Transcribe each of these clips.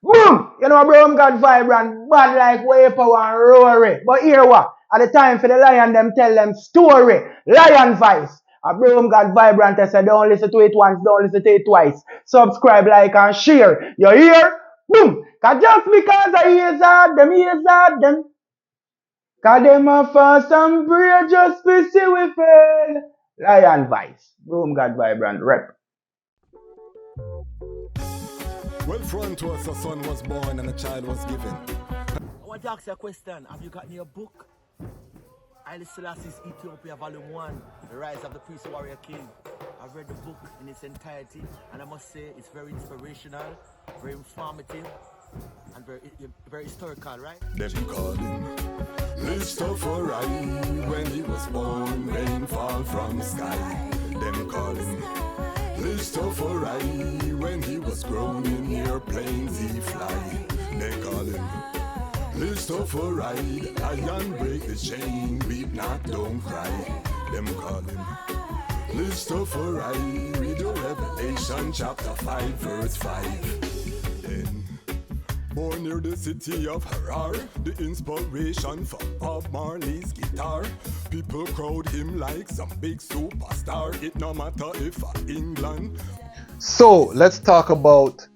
Boom! You know, bro, got vibrant, bad like way power and rory. But here what? At the time for the lion, them tell them story. Lion voice. A bro, got vibrant. I said, don't listen to it once, don't listen to it twice. Subscribe, like, and share. You hear? Boom! Cause just because I hear them. Cause them a fast and pray just to see we fail. Lion voice. Boom, got vibrant. Rep. Well, front to us, a son was born and a child was given. I want to ask you a question. Have you got your book? Haile Selassie's Ethiopia Volume 1, The Rise of the Priest Warrior King. I've read the book in its entirety, and I must say it's very inspirational, very informative, and very historical, right? Them call him Rastafari. When he was born, rain fall from sky. Them call him Rastafari. When he was grown in airplanes he fly. They call him Rastafari. Lion break the chain, weep not, don't cry. Them call him Rastafari. Read your Revelation chapter 5 verse 5. Then born near the city of Harar, the inspiration for Bob Marley's guitar. People crowd him like some big superstar. It no matter if England. So let's talk about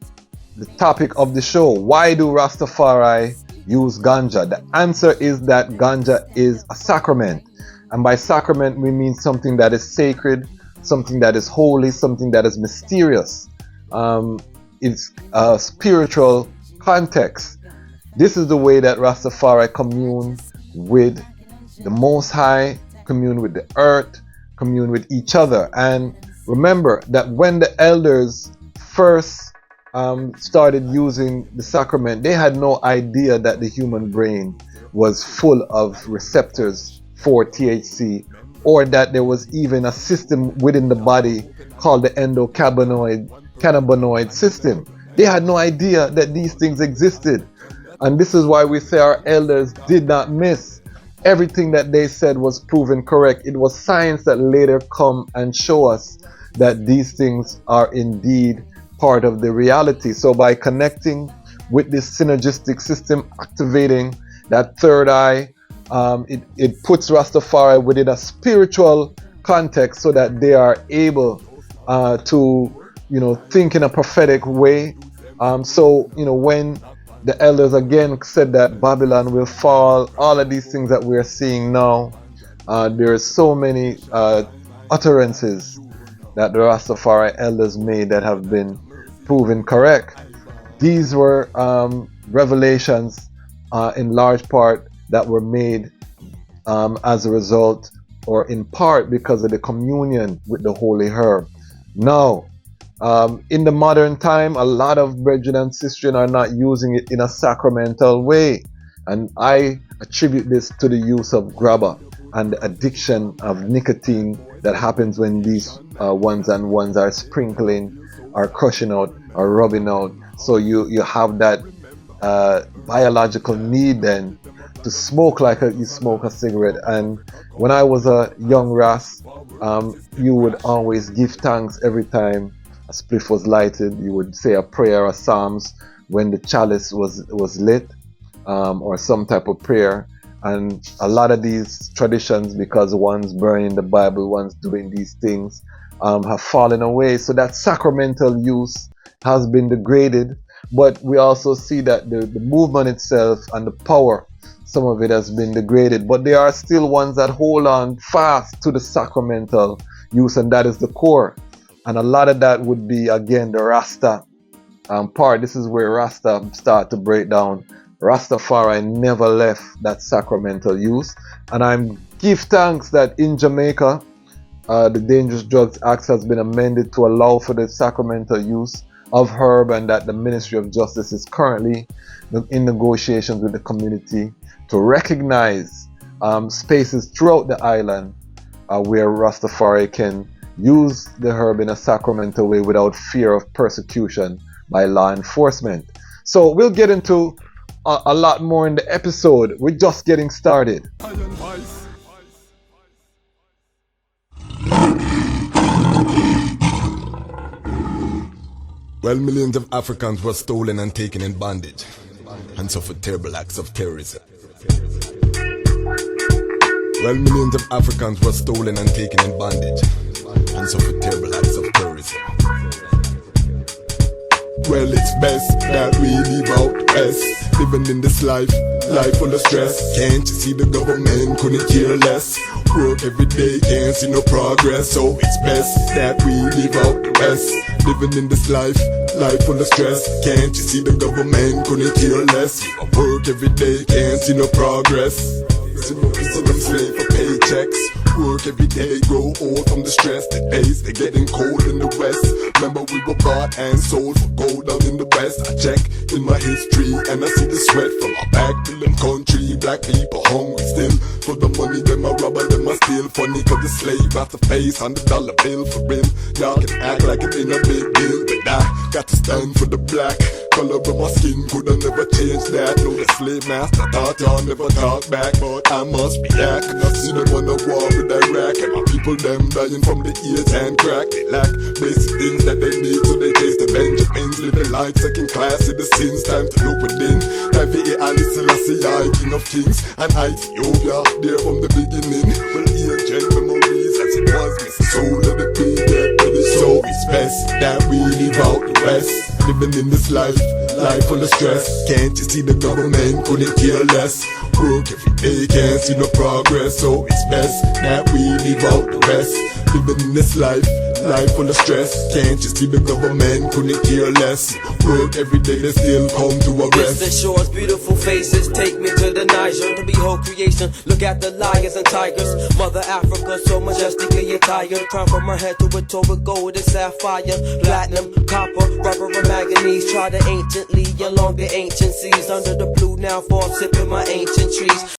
the topic of the show. Why do Rastafari use ganja? The answer is that ganja is a sacrament. And by sacrament we mean something that is sacred, something that is holy, something that is mysterious. It's a spiritual context. This is the way that Rastafari commune with the Most High, commune with the earth, commune with each other. And remember that when the elders first started using the sacrament, they had no idea that the human brain was full of receptors for THC, or that there was even a system within the body called the endocannabinoid system. They had no idea that these things existed. And this is why we say our elders did not miss. Everything that they said was proven correct. It was science that later come and show us that these things are indeed part of the reality. So by connecting with this synergistic system, activating that third eye, it puts Rastafari within a spiritual context so that they are able to, think in a prophetic way. So, when the elders again said that Babylon will fall, all of these things that we're seeing now, there are so many utterances that the Rastafari elders made that have been proven correct. These were revelations in large part that were made as a result or in part because of the communion with the holy herb. Now, in the modern time, a lot of brethren and sisters are not using it in a sacramental way. And I attribute this to the use of grabber and the addiction of nicotine that happens when these ones and ones are sprinkling, or crushing out, or rubbing out. So you have that biological need then to smoke like you smoke a cigarette. And when I was a young Ras, you would always give thanks every time a spliff was lighted. You would say a prayer or psalms when the chalice was lit, or some type of prayer. And a lot of these traditions, because one's burning the Bible, one's doing these things, have fallen away. So that sacramental use has been degraded. But we also see that the movement itself and the power, some of it has been degraded. But there are still ones that hold on fast to the sacramental use, and that is the core. And a lot of that would be, again, the Rasta part. This is where Rasta start to break down. Rastafari never left that sacramental use. And I give thanks that in Jamaica, the Dangerous Drugs Act has been amended to allow for the sacramental use of herb, and that the Ministry of Justice is currently in negotiations with the community to recognize spaces throughout the island where Rastafari can use the herb in a sacramental way without fear of persecution by law enforcement. So we'll get into a lot more in the episode. We're just getting started. Well, millions of Africans were stolen and taken in bondage and suffered terrible acts of terrorism. Well, millions of Africans were stolen and taken in bondage and suffered terrible acts of terrorism. Well, it's best that we leave out west, living in this life full of stress. Can't you see the government couldn't care less? Work every day, can't see no progress. So it's best that we leave out the west, living in this life full of stress. Can't you see the government couldn't care less? Work every day, can't see no progress. See them slave for paychecks. Work every day, grow old from the stress that pays. They're getting cold in the west. Remember we were bought and sold for gold down in the west. I check in my history and I see the sweat from our back to them country. Black people hungry still for the money. Them a robber, them a steal. Funny cause the slave got the face on the dollar bill for real. Y'all can act like it ain't a big deal, but I got to stand for the black. Color of my skin coulda never changed that. No, the slave master thought y'all never talk back, but I must be back. And I see them on the war with Iraq, and my people them dying from the AIDS and crack. They lack basic things that they need, so they chase the Benjamins, living life second class citizens. Time to look within. Time for Haile, Selassie, King of Kings, and Ethiopia there from the beginning. Well, ETHIOPIan memories as it was, miss the soul of the people. So it's best that we leave out the west, living in this life full of stress. Can't you see the government couldn't care less? Work every day, can't see no progress. So it's best that we leave out the west, living in this life full of stress. Can't you see the government couldn't care less? Work every day, they still come to arrest. The shores, beautiful faces, take me to the Niger to behold creation. Look at the lions and tigers. Mother Africa, so majestically attired. Crown from her head to her toe with gold and sapphire, platinum, copper, rubber, and manganese. Try to anciently along the ancient seas under the blue now, for sipping my ancient trees.